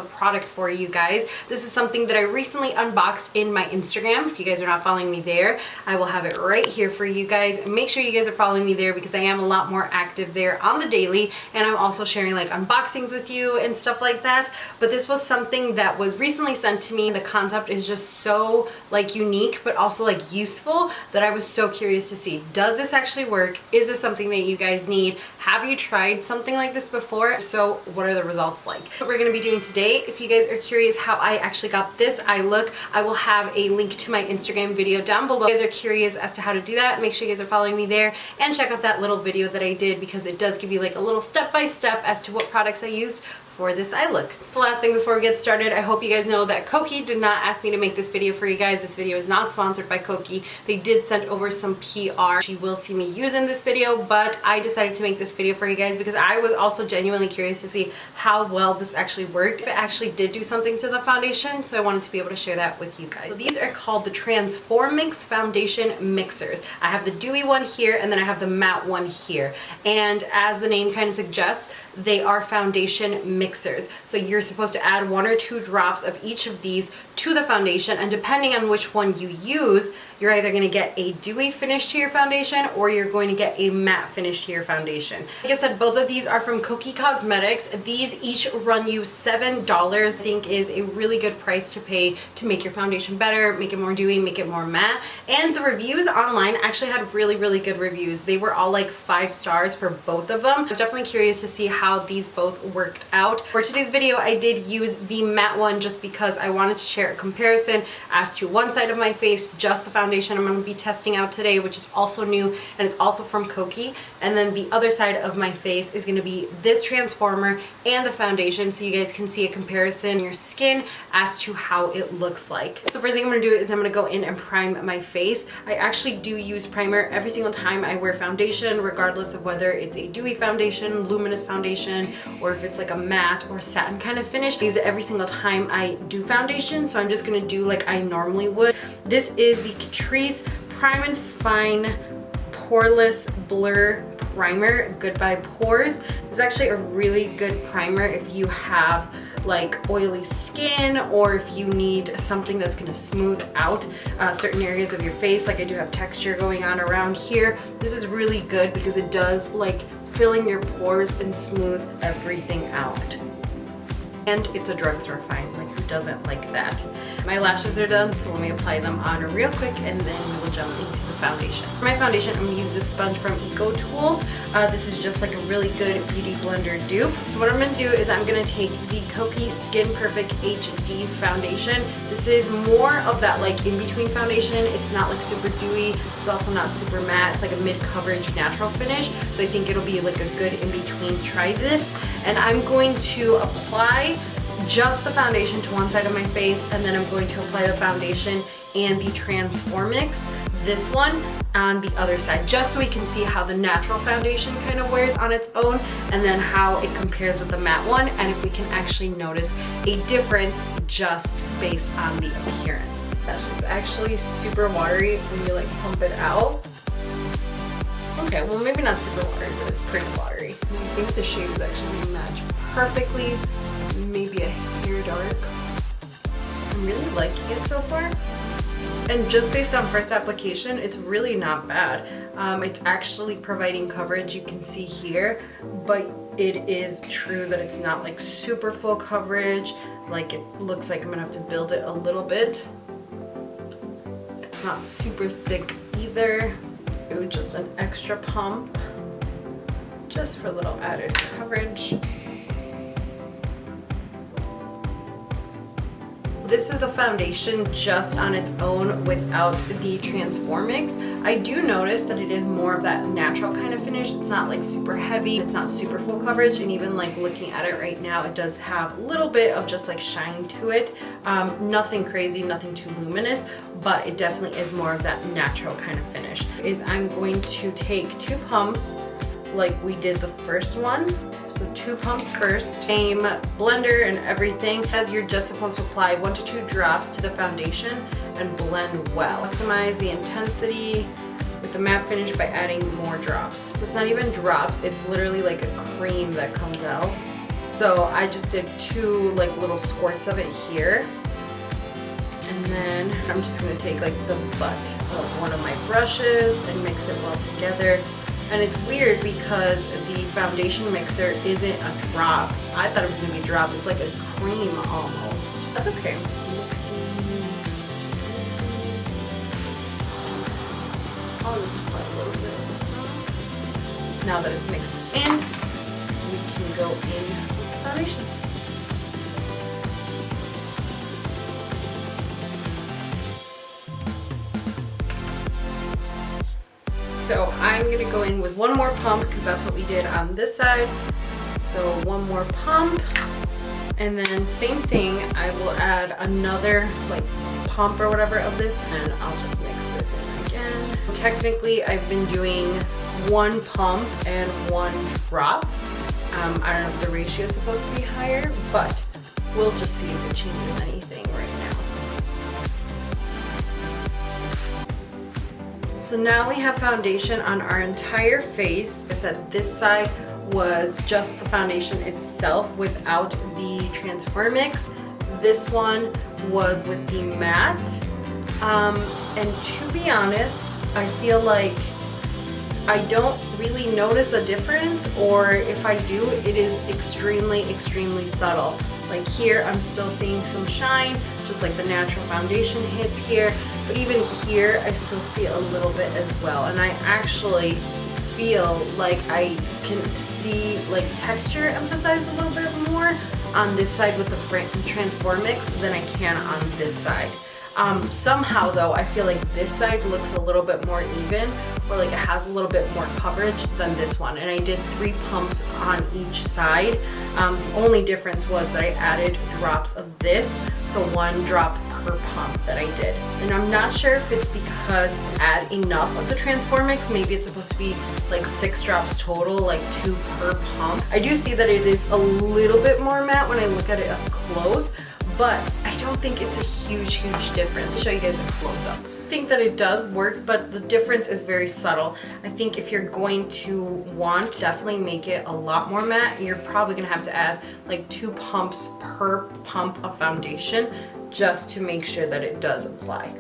product for you guys. This is something that I recently unboxed in my Instagram. If you guys are not following me there, I will have it right here for you guys. Make sure you guys are following me there because I am a lot more active there on the daily, and I'm also sharing like unboxings with you and stuff like that. But this was something that was recently sent to me. The concept is just so like unique but also like useful that I was so curious to see, does this actually work? Is this something that you guys need? Have you tried something like this before? So what are the results like? What we're going to be doing today, if you guys are curious how I actually got this eye look, I will have a link to my Instagram video down below. If you guys are curious as to how to do that, make sure you guys are following me there and check out that little video that I did because it does give you like a little step-by-step as to what products I used for this eye look. The last thing before we get started, I hope you guys know that Kokie did not ask me to make this video for you guys. This video is not sponsored by Kokie. They did send over some PR. You will see me using this video, but I decided to make this video for you guys because I was also genuinely curious to see how well this actually worked. If it actually did do something to the foundation, so I wanted to be able to share that with you guys. So these are called the Transformix foundation mixers. I have the dewy one here and then I have the matte one here. And as the name kind of suggests, they are foundation mixers. So you're supposed to add 1 or 2 drops of each of these to the foundation, and depending on which one you use, you're either going to get a dewy finish to your foundation or you're going to get a matte finish to your foundation. Like I said, both of these are from Kokie Cosmetics. These each run you $7. I think is a really good price to pay to make your foundation better, make it more dewy, make it more matte. And the reviews online actually had really good reviews. They were all like 5 stars for both of them. I was definitely curious to see how these both worked out. For today's video, I did use the matte one just because I wanted to share a comparison as to one side of my face, just the foundation I'm going to be testing out today, which is also new and it's also from Kokie, and then the other side of my face is going to be this transformer and the foundation, so you guys can see a comparison in your skin as to how it looks like. So first thing I'm going to do is I'm going to go in and prime my face. I actually do use primer every single time I wear foundation, regardless of whether it's a dewy foundation, luminous foundation, or if it's like a matte or satin kind of finish. I use it every single time I do foundation, so I'm just going to do like I normally would. This is the Catrice Prime and Fine Poreless Blur Primer, Goodbye Pores. This is actually a really good primer if you have like oily skin or if you need something that's going to smooth out certain areas of your face. Like I do have texture going on around here. This is really good because it does like fill in your pores and smooth everything out. And it's a drugstore find, like who doesn't like that? My lashes are done, so let me apply them on real quick and then we will jump into the foundation. For my foundation, I'm gonna use this sponge from Eco Tools. This is just like a really good beauty blender dupe. So what I'm gonna do is I'm gonna take the Kokie Skin Perfect HD foundation. This is more of that like in-between foundation. It's not like super dewy, it's also not super matte. It's like a mid-coverage natural finish. So I think it'll be like a good in-between. Try this. And I'm going to apply just the foundation to one side of my face, and then I'm going to apply the foundation and the Transformix, this one, on the other side, just so we can see how the natural foundation kind of wears on its own and then how it compares with the matte one, and if we can actually notice a difference just based on the appearance. It's actually super watery when you like pump it out. Okay, well maybe not super watery, but it's pretty watery. I think the shades actually match perfectly, maybe a hair dark. I'm really liking it so far. And just based on first application, it's really not bad. It's actually providing coverage, you can see here, but it is true that it's not like super full coverage. Like it looks like I'm gonna have to build it a little bit. It's not super thick either. Ooh, just an extra pump, just for a little added coverage. This is the foundation just on its own without the Transformix. I do notice that it is more of that natural kind of finish. It's not like super heavy, it's not super full coverage, and even like looking at it right now, it does have a little bit of just like shine to it. Nothing crazy, nothing too luminous, but it definitely is more of that natural kind of finish. I'm going to take 2 pumps like we did the first one. So 2 pumps first, same blender and everything, as you're just supposed to apply 1 to 2 drops to the foundation and blend well. Customize the intensity with the matte finish by adding more drops. It's not even drops, it's literally like a cream that comes out. So I just did 2 like little squirts of it here. And then I'm just gonna take like the butt of one of my brushes and mix it well together. And it's weird because the foundation mixer isn't a drop. I thought it was gonna be a drop. It's like a cream almost. That's okay. Mixing, just mixing. I'll just apply a little bit. Now that it's mixed in, we can go in with the foundation. So I'm gonna go in with one more pump because that's what we did on this side. So one more pump, and then same thing, I will add another like pump or whatever of this, and I'll just mix this in again. Technically, I've been doing 1 pump and 1 drop. I don't know if the ratio is supposed to be higher, but we'll just see if it changes anything right now. So now we have foundation on our entire face. Like I said, this side was just the foundation itself without the Transformix. This one was with the matte. And to be honest, I feel like I don't really notice a difference, or if I do, it is extremely, extremely subtle. Like here, I'm still seeing some shine, just like the natural foundation hits here, but even here, I still see a little bit as well. And I actually feel like I can see like texture emphasized a little bit more on this side with the Transformix than I can on this side. Somehow though, I feel like this side looks a little bit more even, or like it has a little bit more coverage than this one. And I did 3 pumps on each side. The only difference was that I added drops of this, so 1 drop per pump that I did. And I'm not sure if it's because I add enough of the Transformix. Maybe it's supposed to be like 6 drops total, like 2 per pump. I do see that it is a little bit more matte when I look at it up close, but I don't think it's a huge, huge difference. I'll show you guys a close-up. I think that it does work, but the difference is very subtle. I think if you're going to want to definitely make it a lot more matte, you're probably gonna have to add like 2 pumps per pump of foundation just to make sure that it does apply.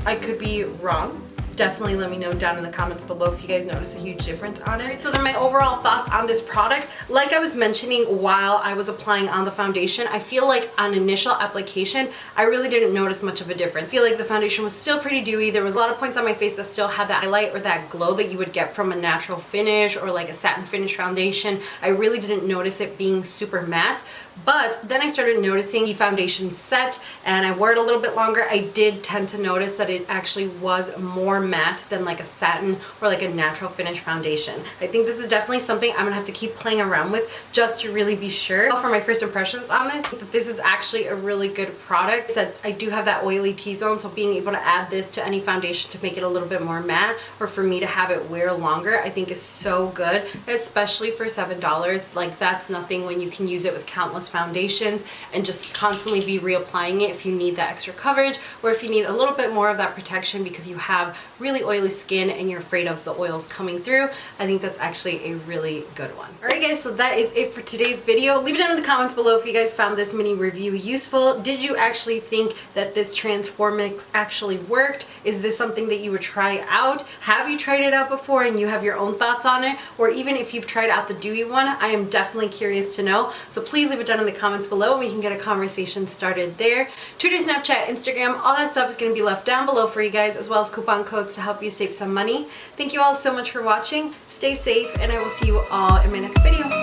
I could be wrong. Definitely let me know down in the comments below if you guys notice a huge difference on it. So then my overall thoughts on this product, like I was mentioning while I was applying on the foundation, I feel like on initial application, I really didn't notice much of a difference. I feel like the foundation was still pretty dewy. There was a lot of points on my face that still had that highlight or that glow that you would get from a natural finish or like a satin finish foundation. I really didn't notice it being super matte. But then I started noticing the foundation set and I wore it a little bit longer. I did tend to notice that it actually was more matte than like a satin or like a natural finish foundation. I think this is definitely something I'm gonna have to keep playing around with just to really be sure. For my first impressions on this, that this is actually a really good product. So I do have that oily T-zone, so being able to add this to any foundation to make it a little bit more matte, or for me to have it wear longer, I think is so good, especially for $7. Like that's nothing when you can use it with countless foundations and just constantly be reapplying it if you need that extra coverage, or if you need a little bit more of that protection because you have really oily skin and you're afraid of the oils coming through. I think that's actually a really good one. Alright guys, so that is it for today's video. Leave it down in the comments below if you guys found this mini review useful. Did you actually think that this Transformix actually worked? Is this something that you would try out? Have you tried it out before and you have your own thoughts on it? Or even if you've tried out the dewy one, I am definitely curious to know. So please leave it down in the comments below and we can get a conversation started there. Twitter, Snapchat, Instagram, all that stuff is going to be left down below for you guys, as well as coupon codes to help you save some money. Thank you all so much for watching. Stay safe and I will see you all in my next video.